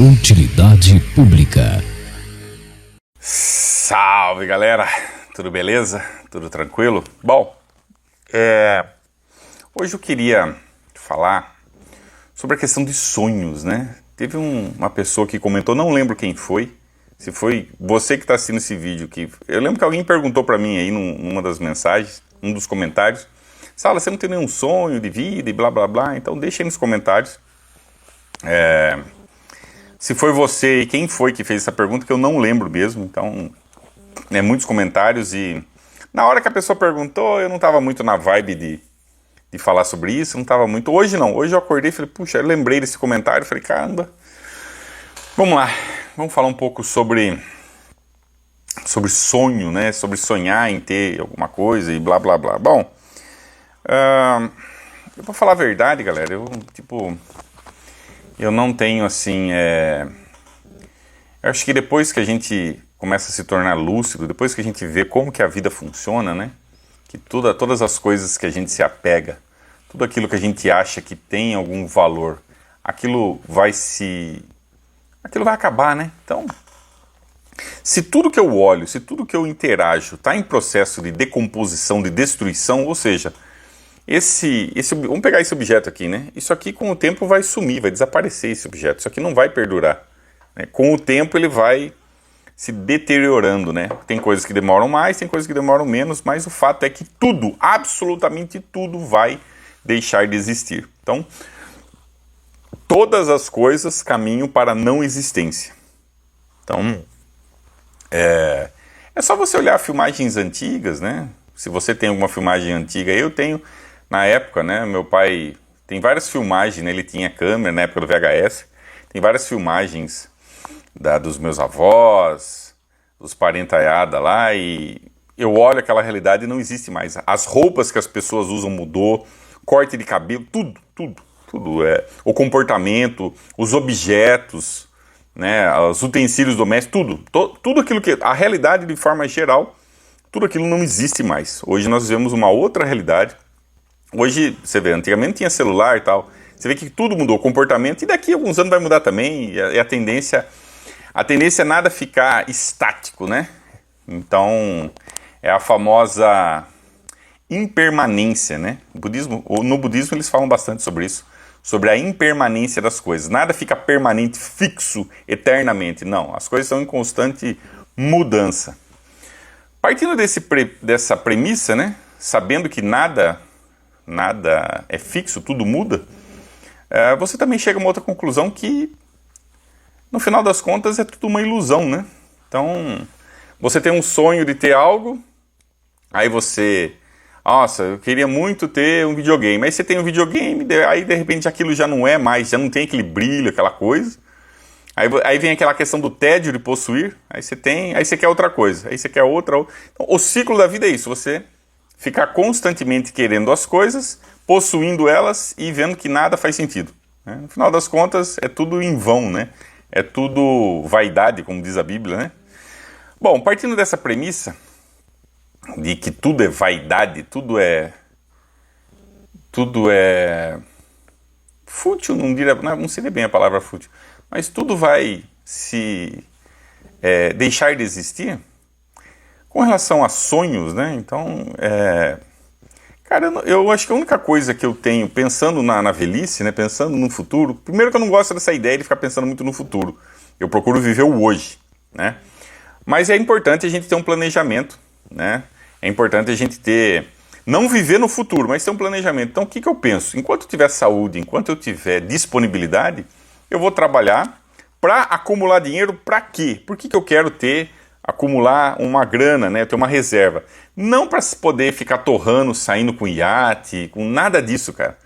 Utilidade pública. Salve, galera! Tudo beleza? Tudo tranquilo? Bom, hoje eu queria falar sobre a questão de sonhos, né? Teve uma pessoa que comentou, não lembro quem foi, se foi você que está assistindo esse vídeo, eu lembro que alguém perguntou para mim aí numa das mensagens, num dos comentários, Sala, você não tem nenhum sonho de vida e blá blá blá, então deixa aí nos comentários se foi você e quem foi que fez essa pergunta, que eu não lembro mesmo, então muitos comentários e na hora que a pessoa perguntou eu não estava muito na vibe de falar sobre isso, não estava muito, hoje eu acordei e falei, puxa, eu lembrei desse comentário, falei, caramba, vamos lá, vamos falar um pouco sobre sonho, né, sobre sonhar em ter alguma coisa e blá blá blá. Bom, eu vou falar a verdade, galera, eu não tenho assim, eu acho que depois que a gente começa a se tornar lúcido, depois que a gente vê como que a vida funciona, né, que todas as coisas que a gente se apega, tudo aquilo que a gente acha que tem algum valor, aquilo vai acabar, né, então, se tudo que eu olho, se tudo que eu interajo está em processo de decomposição, de destruição, ou seja, vamos pegar esse objeto aqui, né? Isso aqui com o tempo vai sumir, vai desaparecer esse objeto. Isso aqui não vai perdurar, né? Com o tempo ele vai se deteriorando, né? Tem coisas que demoram mais, tem coisas que demoram menos, mas o fato é que tudo, absolutamente tudo vai deixar de existir. Então, todas as coisas caminham para a não existência. Então, é só você olhar filmagens antigas, né? Se você tem alguma filmagem antiga, eu tenho. Na época, né, meu pai tem várias filmagens, né, ele tinha câmera na época do VHS, tem várias filmagens dos meus avós, dos parentaiada lá, e eu olho aquela realidade e não existe mais. As roupas que as pessoas usam mudou, corte de cabelo, tudo, o comportamento, os objetos, né, os utensílios domésticos, tudo aquilo que, a realidade de forma geral, tudo aquilo não existe mais. Hoje nós vivemos uma outra realidade. Hoje, você vê, antigamente tinha celular e tal, você vê que tudo mudou, o comportamento, e daqui a alguns anos vai mudar também, e a tendência é nada ficar estático, né? Então, é a famosa impermanência, né? No budismo eles falam bastante sobre isso, sobre a impermanência das coisas. Nada fica permanente, fixo, eternamente, não. As coisas estão em constante mudança. Partindo dessa premissa, né? Sabendo que nada é fixo, tudo muda, você também chega a uma outra conclusão que, no final das contas, é tudo uma ilusão, né? Então, você tem um sonho de ter algo, aí você, nossa, eu queria muito ter um videogame, aí você tem um videogame, aí de repente aquilo já não é mais, já não tem aquele brilho, aquela coisa, aí vem aquela questão do tédio de possuir, aí você quer outra coisa, aí você quer outra. Então, o ciclo da vida é isso, você ficar constantemente querendo as coisas, possuindo elas e vendo que nada faz sentido, né? No final das contas, é tudo em vão, né? É tudo vaidade, como diz a Bíblia, né? Bom, partindo dessa premissa de que tudo é vaidade, tudo é fútil, não seria bem a palavra fútil, mas tudo vai se deixar de existir. Com relação a sonhos, né, então, cara, eu acho que a única coisa que eu tenho, pensando na velhice, né, pensando no futuro, primeiro que eu não gosto dessa ideia de ficar pensando muito no futuro, eu procuro viver o hoje, né, mas é importante a gente ter um planejamento, né, é importante a gente não viver no futuro, mas ter um planejamento. Então, o que eu penso? Enquanto eu tiver saúde, enquanto eu tiver disponibilidade, eu vou trabalhar para acumular dinheiro para quê? Por que eu quero acumular uma grana, né, ter uma reserva? Não para poder ficar torrando, saindo com iate, com nada disso, cara.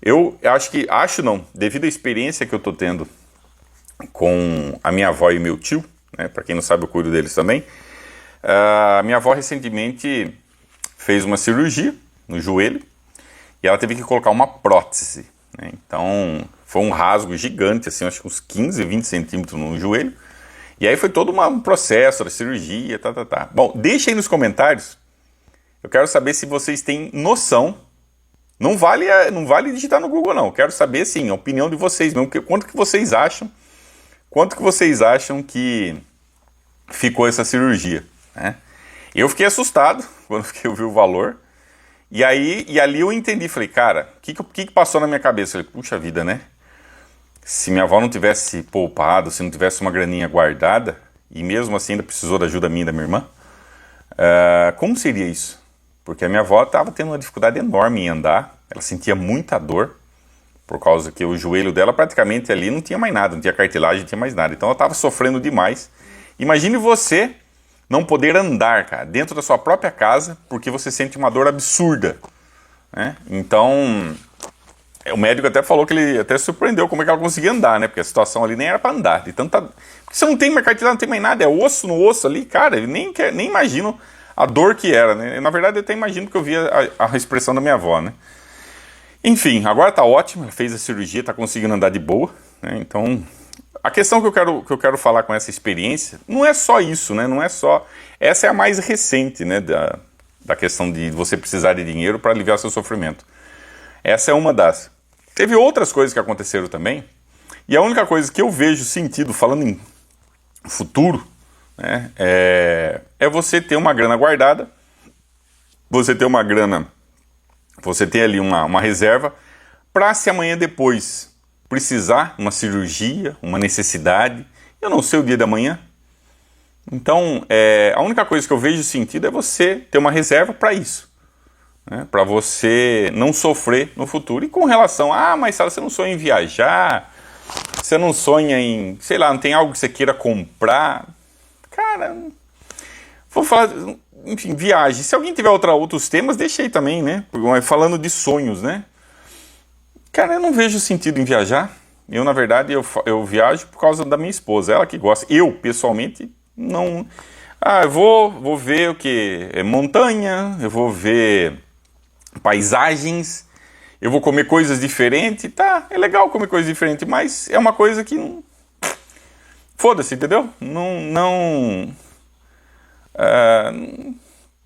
Eu devido à experiência que eu tô tendo com a minha avó e meu tio, né, para quem não sabe eu cuido deles também, a minha avó recentemente fez uma cirurgia no joelho e ela teve que colocar uma prótese, né? Então foi um rasgo gigante, assim, acho que uns 15, 20 centímetros no joelho. E aí foi todo um processo da cirurgia, tá. Bom, deixa aí nos comentários, eu quero saber se vocês têm noção, não vale digitar no Google não, eu quero saber sim, a opinião de vocês mesmo, quanto que vocês acham quanto que vocês acham que ficou essa cirurgia, né? Eu fiquei assustado quando eu vi o valor. E ali eu entendi, falei, cara, o que passou na minha cabeça? Eu falei, puxa vida, né? Se minha avó não tivesse poupado, se não tivesse uma graninha guardada, e mesmo assim ainda precisou da ajuda minha e da minha irmã, como seria isso? Porque a minha avó estava tendo uma dificuldade enorme em andar, ela sentia muita dor, por causa que o joelho dela praticamente ali não tinha mais nada, não tinha cartilagem, não tinha mais nada. Então ela estava sofrendo demais. Imagine você não poder andar, cara, dentro da sua própria casa, porque você sente uma dor absurda, né? Então, o médico até falou que ele até se surpreendeu como é que ela conseguia andar, né? Porque a situação ali nem era para andar, de tanta... Porque você não tem mais cartilagem, não tem mais nada, é osso no osso ali, cara, eu nem imagino a dor que era, né? Na verdade, eu até imagino que eu via a expressão da minha avó, né? Enfim, agora tá ótimo, ela fez a cirurgia, tá conseguindo andar de boa, né? Então... A questão que eu quero falar com essa experiência não é só isso, né? Não é só... Essa é a mais recente, né? Da questão de você precisar de dinheiro para aliviar seu sofrimento. Essa é uma das. Teve outras coisas que aconteceram também. E a única coisa que eu vejo sentido, falando em futuro, né? É você ter uma grana guardada. Você ter uma grana... Você ter ali uma reserva para se amanhã depois... precisar, uma cirurgia, uma necessidade, eu não sei o dia da manhã. Então, a única coisa que eu vejo sentido é você ter uma reserva para isso, né? Para você não sofrer no futuro. E com relação mas Sara, você não sonha em viajar, você não sonha em, sei lá, não tem algo que você queira comprar? Cara, vou falar, enfim, viagem. Se alguém tiver outros temas, deixa aí também, né? Falando de sonhos, né? Cara, eu não vejo sentido em viajar. Eu, na verdade, eu viajo por causa da minha esposa. Ela que gosta. Eu, pessoalmente, não... eu vou ver o quê? Montanha, eu vou ver paisagens, eu vou comer coisas diferentes. Tá, é legal comer coisas diferentes, mas é uma coisa que... Foda-se, entendeu?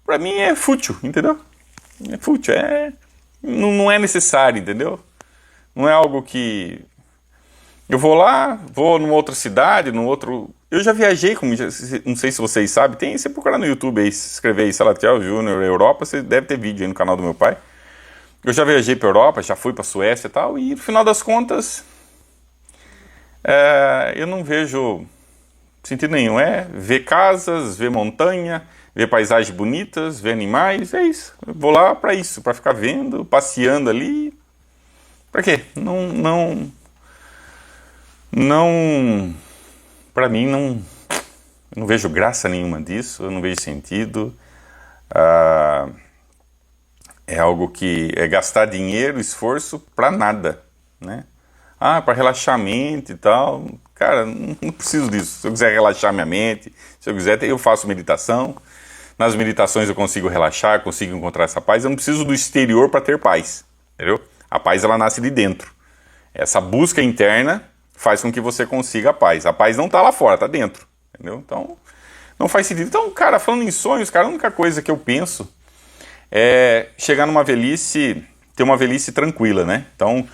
Pra mim é fútil, entendeu? É fútil, não é necessário, entendeu? Não é algo que... Eu vou lá, vou numa outra cidade, num outro... Eu já viajei, não sei se vocês sabem, tem, você procurar no YouTube aí, se escrever aí, Salatiel Júnior, Europa, você deve ter vídeo aí no canal do meu pai. Eu já viajei pra Europa, já fui pra Suécia e tal, e no final das contas, eu não vejo sentido nenhum. Ver casas, ver montanha, ver paisagens bonitas, ver animais, é isso. Eu vou lá pra isso, pra ficar vendo, passeando ali... Pra quê? Pra mim, eu não vejo graça nenhuma disso, eu não vejo sentido. É algo que é gastar dinheiro, esforço pra nada, né? Pra relaxamento e tal. Cara, não preciso disso. Se eu quiser relaxar minha mente, se eu quiser, eu faço meditação. Nas meditações eu consigo relaxar, consigo encontrar essa paz. Eu não preciso do exterior pra ter paz, entendeu? A paz, ela nasce de dentro. Essa busca interna faz com que você consiga a paz. A paz não está lá fora, está dentro. Entendeu? Então, não faz sentido. Então, cara, falando em sonhos, cara, a única coisa que eu penso é chegar numa velhice, ter uma velhice tranquila, né? Então,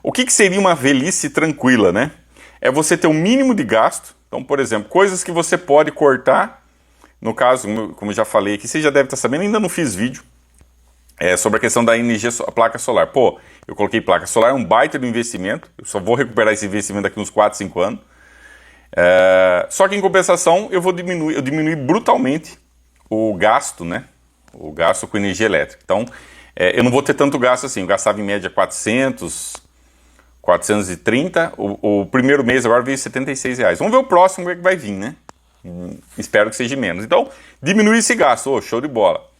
o que seria uma velhice tranquila, né? É você ter o mínimo de gasto. Então, por exemplo, coisas que você pode cortar. No caso, como eu já falei aqui, você já deve estar sabendo, ainda não fiz vídeo. Sobre a questão da energia, a placa solar. Pô, eu coloquei placa solar, é um baita de investimento. Eu só vou recuperar esse investimento daqui uns 4, 5 anos. Só que em compensação, eu diminui brutalmente o gasto, né? O gasto com energia elétrica. Então, eu não vou ter tanto gasto assim. Eu gastava em média 430. O primeiro mês agora veio R$76. Vamos ver o próximo como é que vai vir, né? Espero que seja menos. Então, diminui esse gasto. Show de bola.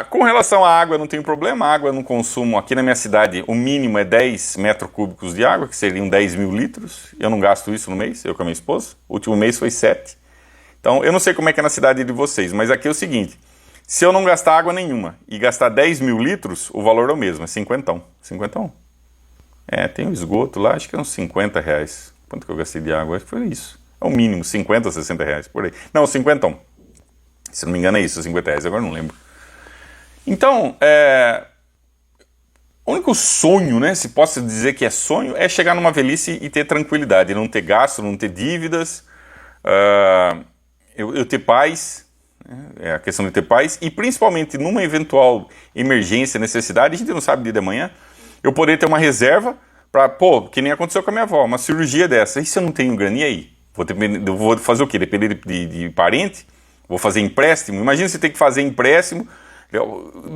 Com relação à água, não tem problema. A água no consumo aqui na minha cidade, o mínimo é 10 metros cúbicos de água, que seriam 10 mil litros. Eu não gasto isso no mês, eu com a minha esposa. O último mês foi 7. Então, eu não sei como é que é na cidade de vocês, mas aqui é o seguinte: se eu não gastar água nenhuma e gastar 10 mil litros, o valor é o mesmo, é 50. 50. Tem um esgoto lá, acho que é uns R$50. Quanto que eu gastei de água? Acho que foi isso. É o mínimo, 50, R$60, por aí. Não, 50. Se não me engano é isso, R$50, agora não lembro. Então, O único sonho, né, se posso dizer que é sonho, é chegar numa velhice e ter tranquilidade, não ter gasto, não ter dívidas, eu ter paz, né, é a questão de ter paz, e principalmente numa eventual emergência, necessidade, a gente não sabe dia de manhã, eu poder ter uma reserva para, pô, que nem aconteceu com a minha avó, uma cirurgia dessa, e se eu não tenho grana, e aí? Vou fazer o quê? Depender de parente? Vou fazer empréstimo? Imagina você ter que fazer empréstimo.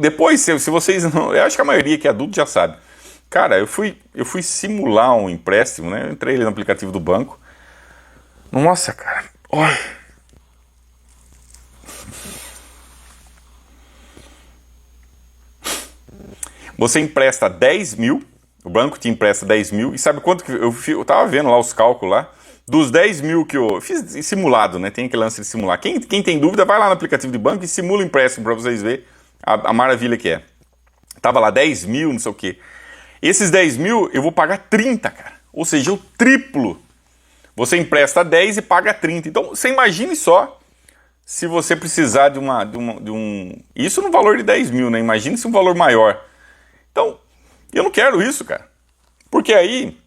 Depois, se vocês não... Eu acho que a maioria que é adulto já sabe. Cara, eu fui simular um empréstimo, né? Eu entrei ali no aplicativo do banco. Nossa, cara. Olha. Você empresta 10 mil, o banco te empresta 10 mil, e sabe quanto que eu tava vendo lá os cálculos lá, dos 10 mil que eu fiz simulado, né? Tem aquele lance de simular. Quem tem dúvida, vai lá no aplicativo de banco e simula o empréstimo para vocês verem a maravilha que é. Tava lá 10 mil, não sei o quê. Esses 10 mil eu vou pagar 30, cara. Ou seja, o triplo. Você empresta 10 e paga 30. Então, você imagine só se você precisar de um... Isso no valor de 10 mil, né? Imagine se um valor maior. Então, eu não quero isso, cara. Porque aí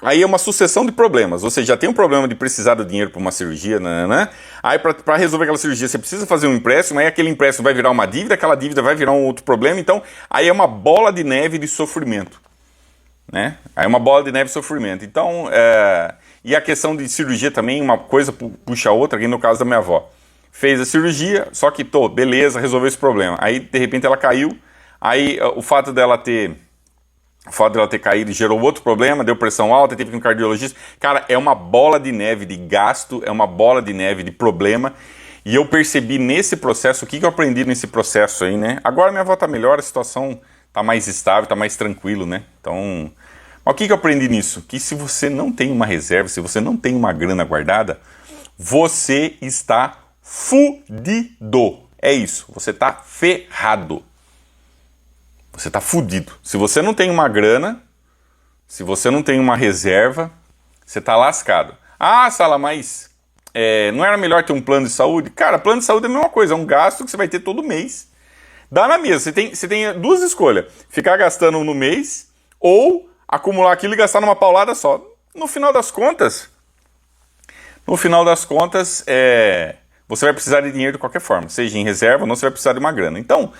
é uma sucessão de problemas. Você já tem um problema de precisar do dinheiro para uma cirurgia, né? Aí para resolver aquela cirurgia você precisa fazer um empréstimo, aí aquele empréstimo vai virar uma dívida, aquela dívida vai virar um outro problema, então aí é uma bola de neve de sofrimento, né? Aí é uma bola de neve de sofrimento. Então, e a questão de cirurgia também, uma coisa puxa a outra, aqui no caso da minha avó. Fez a cirurgia, só que, beleza, resolveu esse problema. Aí, de repente, ela caiu, aí o fato dela ter caído gerou outro problema, deu pressão alta, teve que ir no cardiologista. Cara, é uma bola de neve de gasto, é uma bola de neve de problema. E eu percebi nesse processo, o que eu aprendi nesse processo aí, né? Agora minha avó tá melhor, a situação tá mais estável, tá mais tranquilo, né? Então, mas o que eu aprendi nisso? Que se você não tem uma reserva, se você não tem uma grana guardada, você está fudido. É isso, você tá ferrado. Você está fudido. Se você não tem uma grana, se você não tem uma reserva, você está lascado. Ah, Sala, mas não era melhor ter um plano de saúde? Cara, plano de saúde é a mesma coisa, é um gasto que você vai ter todo mês. Dá na mesa, você tem duas escolhas. Ficar gastando no mês ou acumular aquilo e gastar numa paulada só. No final das contas, você vai precisar de dinheiro de qualquer forma. Seja em reserva ou não, você vai precisar de uma grana. Então,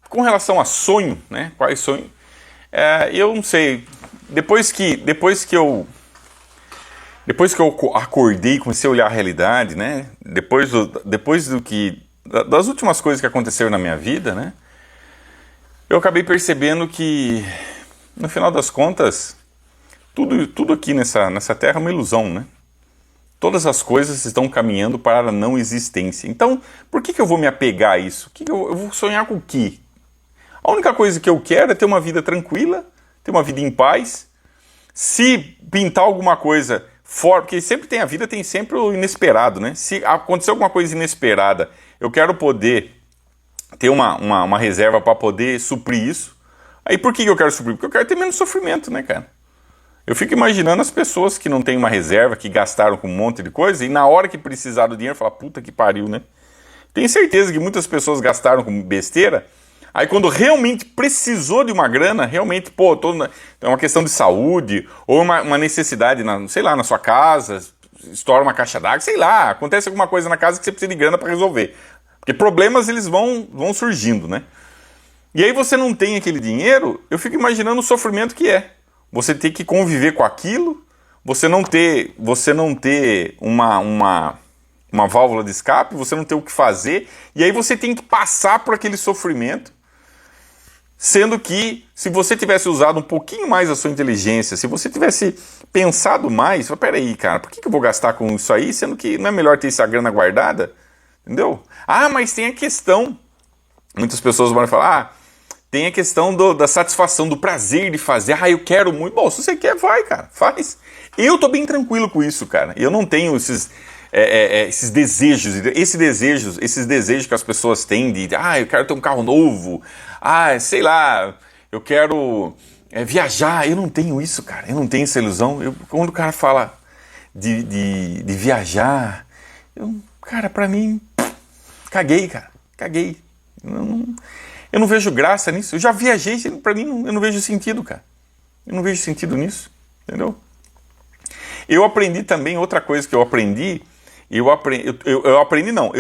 com relação a sonho, né? Quais sonhos? Eu não sei. Depois que eu acordei e comecei a olhar a realidade, né? Depois das últimas coisas que aconteceram na minha vida, né? Eu acabei percebendo que, no final das contas, tudo aqui nessa terra é uma ilusão, né? Todas as coisas estão caminhando para a não existência. Então, por que eu vou me apegar a isso? Eu vou sonhar com o quê? A única coisa que eu quero é ter uma vida tranquila, ter uma vida em paz. Se pintar alguma coisa fora, porque a vida tem sempre o inesperado, né? Se acontecer alguma coisa inesperada, eu quero poder ter uma reserva para poder suprir isso. Aí por que eu quero suprir? Porque eu quero ter menos sofrimento, né, cara? Eu fico imaginando as pessoas que não têm uma reserva, que gastaram com um monte de coisa, e na hora que precisar do dinheiro, falar, puta que pariu, né? Tenho certeza que muitas pessoas gastaram com besteira. Aí quando realmente precisou de uma grana, realmente, é uma questão de saúde, ou uma necessidade, sei lá, na sua casa, estoura uma caixa d'água, sei lá, acontece alguma coisa na casa que você precisa de grana para resolver. Porque problemas, eles vão surgindo, né? E aí você não tem aquele dinheiro, eu fico imaginando o sofrimento que é. Você ter que conviver com aquilo, você não ter uma válvula de escape, você não ter o que fazer, e aí você tem que passar por aquele sofrimento. Sendo que, se você tivesse usado um pouquinho mais a sua inteligência, se você tivesse pensado mais, peraí, cara, por que eu vou gastar com isso aí, sendo que não é melhor ter essa grana guardada? Entendeu? Ah, mas tem a questão, muitas pessoas vão falar, tem a questão da satisfação, do prazer de fazer, eu quero muito. Bom, se você quer, vai, cara, faz. Eu tô bem tranquilo com isso, cara, eu não tenho esses desejos que as pessoas têm de, eu quero ter um carro novo, sei lá, eu quero viajar. Eu não tenho isso, cara, eu não tenho essa ilusão. Quando o cara fala de viajar, cara, pra mim, caguei, cara, caguei. Eu não vejo graça nisso. Eu já viajei, pra mim eu não vejo sentido, cara. Eu não vejo sentido nisso, entendeu? Eu aprendi também, outra coisa que eu aprendi, eu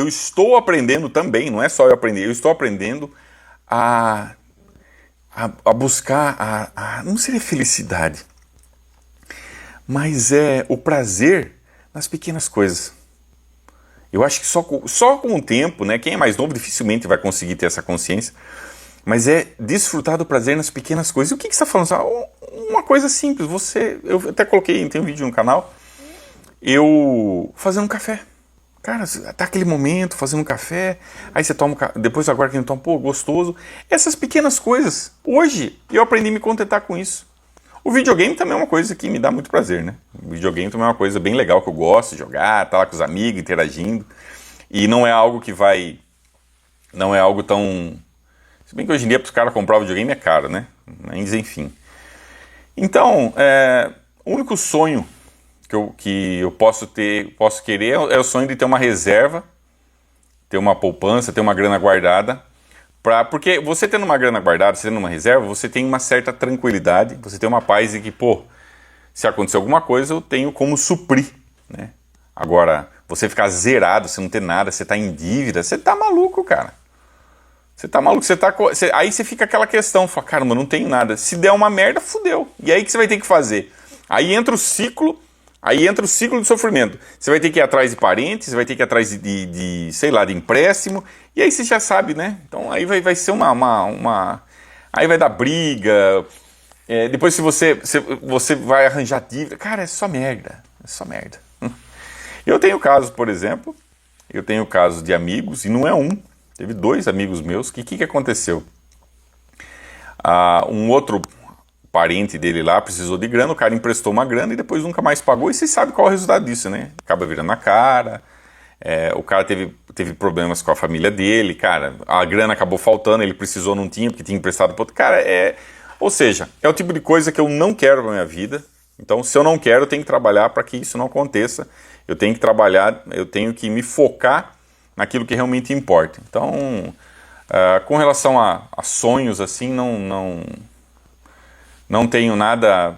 estou aprendendo também, não é só eu aprender, eu estou aprendendo a buscar, não seria felicidade, mas é o prazer nas pequenas coisas. Eu acho que só com o tempo, né? Quem é mais novo dificilmente vai conseguir ter essa consciência, mas é desfrutar do prazer nas pequenas coisas. E o que você está falando? Uma coisa simples, eu até coloquei, tem um vídeo no canal, eu fazendo um café. Cara, tá aquele momento, fazendo um café, aí você toma, depois agora que não toma, pô, gostoso. Essas pequenas coisas. Hoje, eu aprendi a me contentar com isso. O videogame também é uma coisa que me dá muito prazer, né? O videogame também é uma coisa bem legal que eu gosto de jogar, tá lá com os amigos, interagindo. E não é algo que vai... Não é algo tão... Se bem que hoje em dia para os caras comprar o videogame é caro, né? Mas enfim. Então, o único sonho que eu posso querer é o sonho de ter uma reserva, ter uma poupança, ter uma grana guardada. Porque você tendo uma grana guardada, você tendo uma reserva, você tem uma certa tranquilidade, você tem uma paz de que, pô, se acontecer alguma coisa, eu tenho como suprir, né? Agora, você ficar zerado, você não ter nada, você tá em dívida, você tá maluco, cara. Você tá maluco, aí você fica aquela questão, fala, caramba, não tenho nada. Se der uma merda, fudeu. E aí o que você vai ter que fazer? Aí entra o ciclo de sofrimento. Você vai ter que ir atrás de parentes, você vai ter que ir atrás sei lá, de empréstimo. E aí você já sabe, né? Então aí vai ser aí vai dar briga. Depois se você vai arranjar dívida. Cara, é só merda. É só merda. Eu tenho casos, por exemplo, de amigos, e não é um. Teve 2 amigos meus que o que aconteceu? Um outro parente dele lá precisou de grana, o cara emprestou uma grana e depois nunca mais pagou, e você sabe qual é o resultado disso, né? Acaba virando a cara, o cara teve problemas com a família dele, cara, a grana acabou faltando, ele precisou, não tinha, porque tinha emprestado para outro. Cara, ou seja, é o tipo de coisa que eu não quero na minha vida. Então, se eu não quero, eu tenho que trabalhar para que isso não aconteça. Eu tenho que trabalhar, eu tenho que me focar naquilo que realmente importa. Então, com relação a sonhos, assim, não tenho nada.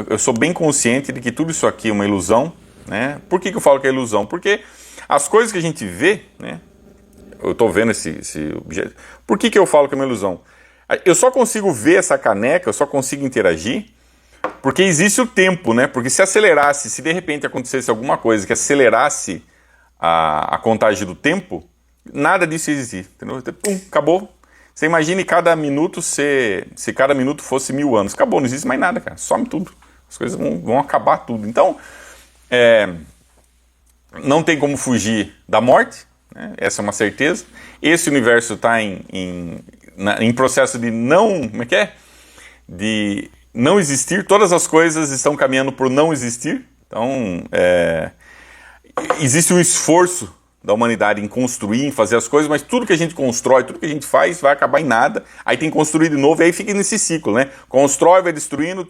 Eu sou bem consciente de que tudo isso aqui é uma ilusão, né? Por que eu falo que é ilusão? Porque as coisas que a gente vê, né? Eu estou vendo esse objeto. Por que eu falo que é uma ilusão? Eu só consigo ver essa caneca, eu só consigo interagir porque existe o tempo, né? Porque se de repente acontecesse alguma coisa que acelerasse a contagem do tempo, nada disso ia existir, entendeu? Pum, acabou. Você imagine cada minuto, se cada minuto fosse 1000 anos. Acabou, não existe mais nada, cara. Some tudo. As coisas vão acabar tudo. Então, não tem como fugir da morte, né? Essa é uma certeza. Esse universo está em processo de não... Como é que é? De não existir. Todas as coisas estão caminhando por não existir. Então, existe um esforço da humanidade em construir, em fazer as coisas, mas tudo que a gente constrói, tudo que a gente faz vai acabar em nada, aí tem que construir de novo, e aí fica nesse ciclo, né? Constrói, vai destruindo,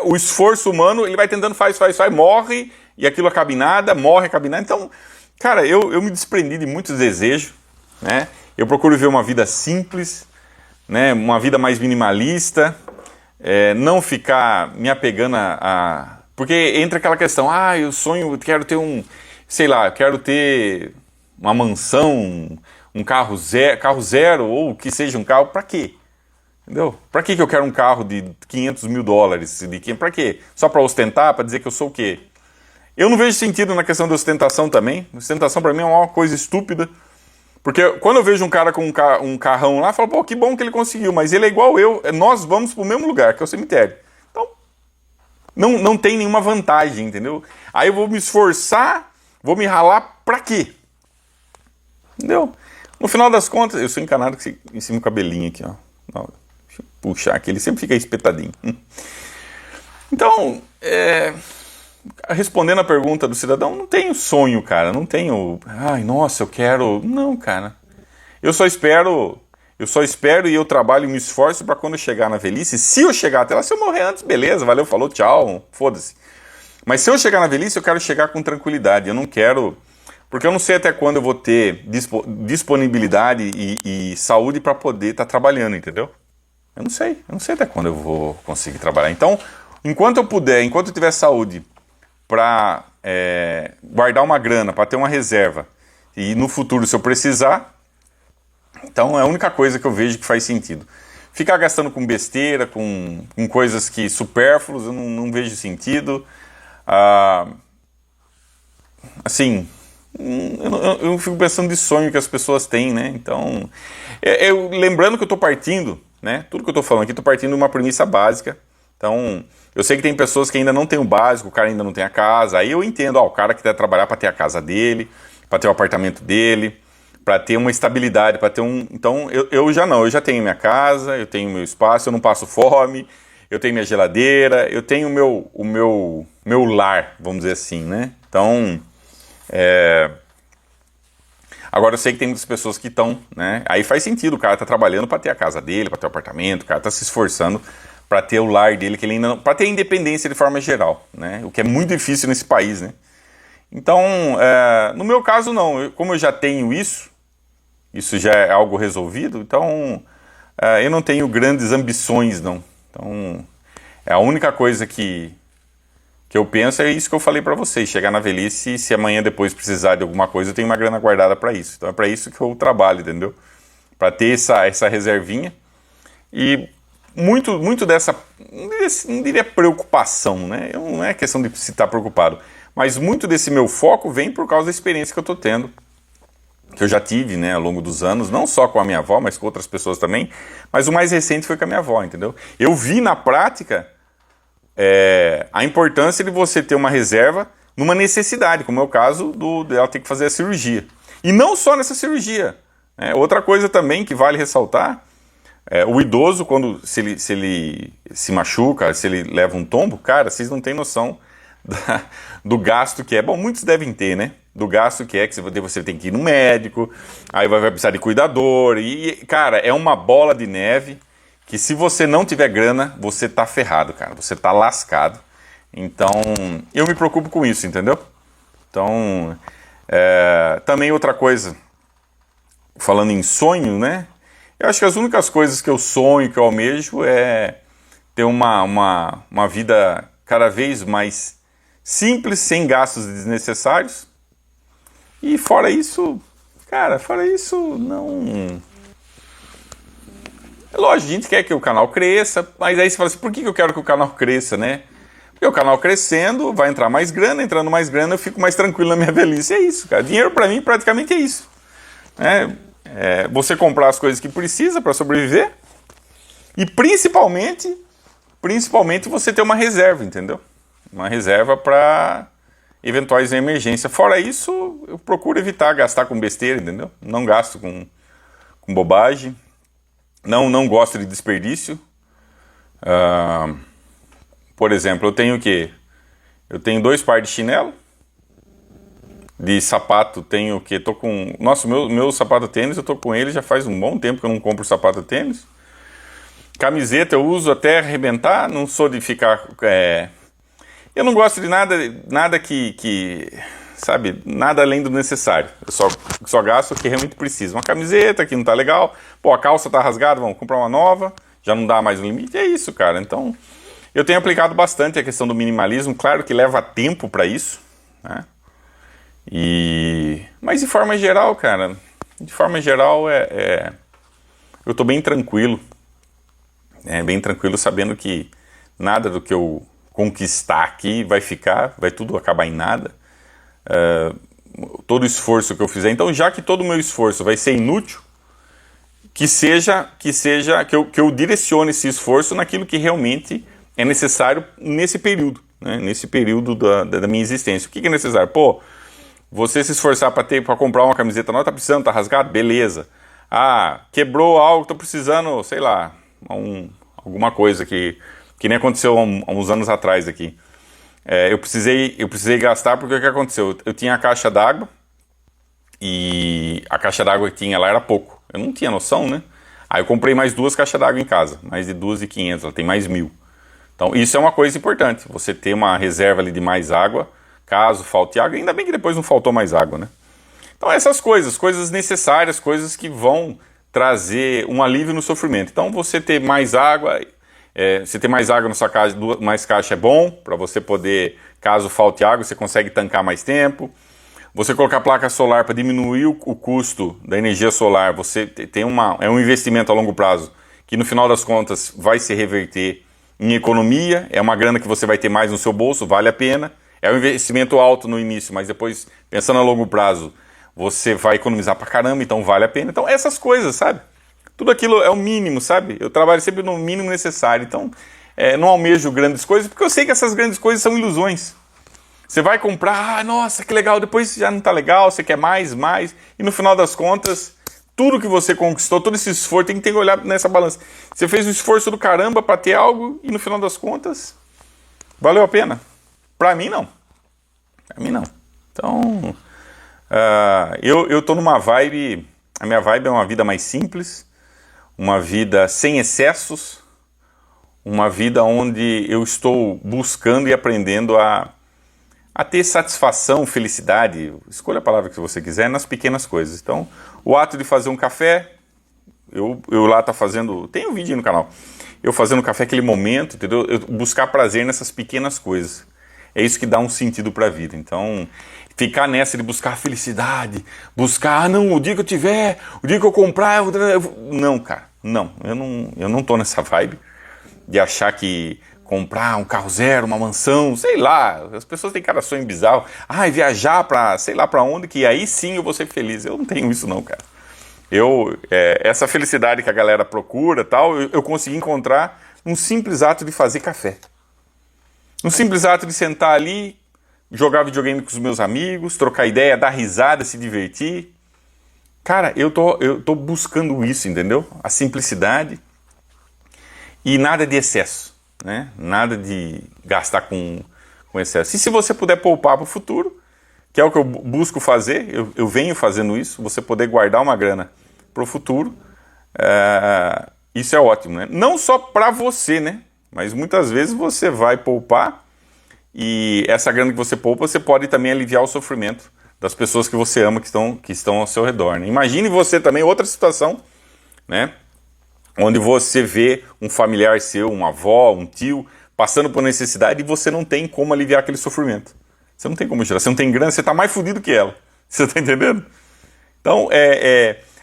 o esforço humano, ele vai tentando, faz, morre, e aquilo acaba em nada, morre, acaba em nada. Então, cara, eu me desprendi de muitos desejos, né? Eu procuro viver uma vida simples, né? Uma vida mais minimalista, não ficar me apegando porque entra aquela questão, eu sonho, quero ter quero ter uma mansão, um carro zero, ou que seja um carro, pra quê? Entendeu? Pra que eu quero um carro de $500 mil? Pra quê? Só pra ostentar, pra dizer que eu sou o quê? Eu não vejo sentido na questão da ostentação também. Ostentação pra mim é uma coisa estúpida. Porque quando eu vejo um cara com um carrão lá, eu falo, pô, que bom que ele conseguiu, mas ele é igual eu, nós vamos pro mesmo lugar, que é o cemitério. Então, não tem nenhuma vantagem, entendeu? Aí eu vou me esforçar, vou me ralar pra quê? Entendeu? No final das contas, eu sou encanado em cima do cabelinho aqui, ó. Deixa eu puxar aqui, ele sempre fica espetadinho. Então, respondendo a pergunta do cidadão, não tenho sonho, cara. Não tenho, nossa, eu quero... Não, cara. Eu só espero e eu trabalho e me esforço pra quando eu chegar na velhice, se eu chegar até lá, se eu morrer antes, beleza, valeu, falou, tchau, foda-se. Mas se eu chegar na velhice, eu quero chegar com tranquilidade. Eu não quero... Porque eu não sei até quando eu vou ter disponibilidade e saúde para poder estar trabalhando, entendeu? Eu não sei até quando eu vou conseguir trabalhar. Então, enquanto eu puder, enquanto eu tiver saúde para guardar uma grana, para ter uma reserva, e no futuro, se eu precisar, então é a única coisa que eu vejo que faz sentido. Ficar gastando com besteira, com coisas que supérfluas, eu não vejo sentido. Assim, eu fico pensando de sonho que as pessoas têm, né? Então, lembrando que eu estou partindo, né? Tudo que eu estou falando aqui, estou partindo de uma premissa básica. Então, eu sei que tem pessoas que ainda não têm o básico, o cara ainda não tem a casa. Aí eu entendo, o cara que quer trabalhar para ter a casa dele, para ter o apartamento dele, para ter uma estabilidade, para ter um... Então, eu já não, eu já tenho minha casa, eu tenho meu espaço, eu não passo fome, eu tenho minha geladeira, eu tenho o meu lar, vamos dizer assim, né? Então, agora eu sei que tem muitas pessoas que estão, né? Aí faz sentido, o cara tá trabalhando para ter a casa dele, para ter o apartamento, o cara tá se esforçando para ter o lar dele, que ele ainda não... para ter independência de forma geral, né? O que é muito difícil nesse país, né? Então, no meu caso não, como eu já tenho isso já é algo resolvido, então eu não tenho grandes ambições, não. Então, a única coisa que eu penso é isso que eu falei para vocês, chegar na velhice e se amanhã depois precisar de alguma coisa, eu tenho uma grana guardada para isso. Então é para isso que eu trabalho, entendeu? Para ter essa reservinha e muito dessa, não diria preocupação, né? Não é questão de se estar preocupado, mas muito desse meu foco vem por causa da experiência que eu estou tendo, que eu já tive, né, ao longo dos anos, não só com a minha avó, mas com outras pessoas também, mas o mais recente foi com a minha avó, entendeu? Eu vi na prática a importância de você ter uma reserva numa necessidade, como é o caso dela ter que fazer a cirurgia. E não só nessa cirurgia. Outra coisa também que vale ressaltar, o idoso, se ele se machuca, se ele leva um tombo, cara, vocês não têm noção do gasto que é. Bom, muitos devem ter, né? Do gasto que você tem que ir no médico, aí vai precisar de cuidador, e, cara, é uma bola de neve que se você não tiver grana, você tá ferrado, cara, você tá lascado. Então, eu me preocupo com isso, entendeu? Então, também outra coisa, falando em sonho, né? Eu acho que as únicas coisas que eu sonho, que eu almejo é ter uma vida cada vez mais simples, sem gastos desnecessários. E fora isso, cara, não... É lógico, a gente quer que o canal cresça, mas aí você fala assim, por que eu quero que o canal cresça, né? Porque o canal crescendo, vai entrar mais grana, entrando mais grana, eu fico mais tranquilo na minha velhice. É isso, cara. Dinheiro pra mim praticamente é isso. Você comprar as coisas que precisa para sobreviver e principalmente você ter uma reserva, entendeu? Uma reserva para eventuais emergências. Fora isso, eu procuro evitar gastar com besteira, entendeu? Não gasto com bobagem. Não gosto de desperdício. Por exemplo, eu tenho o quê? Eu tenho 2 pares de chinelo. De sapato tenho o quê? Tô com... Nossa, meu sapato tênis, eu tô com ele já faz um bom tempo que eu não compro sapato tênis. Camiseta eu uso até arrebentar, não sou de ficar... Eu não gosto de nada que sabe, nada além do necessário. Eu só gasto o que realmente precisa. Uma camiseta que não tá legal, pô, a calça tá rasgada, vamos comprar uma nova, já não dá mais o limite, é isso, cara. Então, eu tenho aplicado bastante a questão do minimalismo, claro que leva tempo para isso, né? Mas de forma geral, cara, eu tô bem tranquilo, bem tranquilo sabendo que nada do que eu conquistar aqui vai tudo acabar em nada. Todo o esforço que eu fizer, então já que todo o meu esforço vai ser inútil, que eu direcione esse esforço naquilo que realmente é necessário nesse período, né? Nesse período da minha existência. O que é necessário? Pô, você se esforçar para comprar uma camiseta nova, tá precisando, tá rasgado? Beleza. Quebrou algo, tô precisando, sei lá, alguma coisa que nem aconteceu há uns anos atrás aqui. Eu precisei gastar porque o que aconteceu? Eu tinha a caixa d'água e a caixa d'água que tinha lá era pouco. Eu não tinha noção, né? Aí eu comprei mais 2 caixas d'água em casa, mais de 2.500, ela tem mais 1.000. Então isso é uma coisa importante, você ter uma reserva ali de mais água, caso falte água. Ainda bem que depois não faltou mais água, né? Então essas coisas necessárias, coisas que vão trazer um alívio no sofrimento. Então você ter mais água, você ter mais água na sua casa, mais caixa é bom, para você poder, caso falte água, você consegue tancar mais tempo. Você colocar placa solar para diminuir o custo da energia solar, você tem é um investimento a longo prazo que no final das contas vai se reverter em economia, é uma grana que você vai ter mais no seu bolso, vale a pena. É um investimento alto no início, mas depois, pensando a longo prazo, você vai economizar pra caramba, então vale a pena. Então essas coisas, sabe? Tudo aquilo é o mínimo, sabe? Eu trabalho sempre no mínimo necessário, então não almejo grandes coisas, porque eu sei que essas grandes coisas são ilusões. Você vai comprar, nossa, que legal, depois já não tá legal, você quer mais, e no final das contas, tudo que você conquistou, todo esse esforço, tem que olhar nessa balança. Você fez um esforço do caramba para ter algo e no final das contas, valeu a pena? Pra mim, não. Pra mim, não. Então, eu tô numa vibe, a minha vibe é uma vida mais simples, uma vida sem excessos, uma vida onde eu estou buscando e aprendendo a ter satisfação, felicidade, escolha a palavra que você quiser, nas pequenas coisas. Então, o ato de fazer um café, eu lá tá fazendo, tem um vídeo aí no canal, eu fazendo café aquele momento, entendeu? Eu buscar prazer nessas pequenas coisas. É isso que dá um sentido para a vida. Então, ficar nessa de buscar felicidade, buscar, não, o dia que eu tiver, o dia que eu comprar, não, cara, não, eu não tô nessa vibe de achar que comprar um carro zero, uma mansão, sei lá, as pessoas têm cada sonho bizarro, viajar pra sei lá pra onde, que aí sim eu vou ser feliz. Eu não tenho isso não, cara. Essa felicidade que a galera procura, tal, eu consegui encontrar num simples ato de fazer café. Um simples ato de sentar ali, jogar videogame com os meus amigos, trocar ideia, dar risada, se divertir. Cara, eu tô buscando isso, entendeu? A simplicidade e nada de excesso, né? Nada de gastar com excesso. E se você puder poupar para o futuro, que é o que eu busco fazer, eu venho fazendo isso, você poder guardar uma grana para o futuro, isso é ótimo, né? Não só para você, né? Mas muitas vezes você vai poupar e essa grana que você poupa, você pode também aliviar o sofrimento das pessoas que você ama, que estão ao seu redor, né? Imagine você também, outra situação, né? Onde você vê um familiar seu, uma avó, um tio, passando por necessidade e você não tem como aliviar aquele sofrimento. Você não tem como ajudar, você não tem grana, você está mais fudido que ela. Você está entendendo? Então,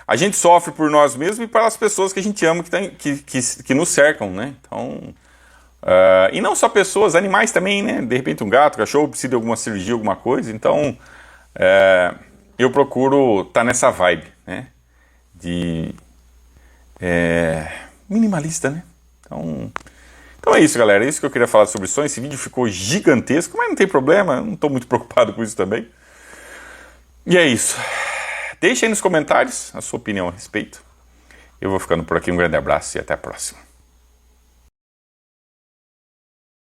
a gente sofre por nós mesmos e pelas pessoas que a gente ama, que nos cercam, né? Então, e não só pessoas, animais também, né? De repente um gato, um cachorro precisa de alguma cirurgia, alguma coisa. Então, eu procuro estar nessa vibe, né? Minimalista, né? Então é isso, galera. É isso que eu queria falar sobre sonhos. Esse vídeo ficou gigantesco, mas não tem problema. Não estou muito preocupado com isso também. E é isso. Deixa aí nos comentários a sua opinião a respeito. Eu vou ficando por aqui. Um grande abraço e até a próxima.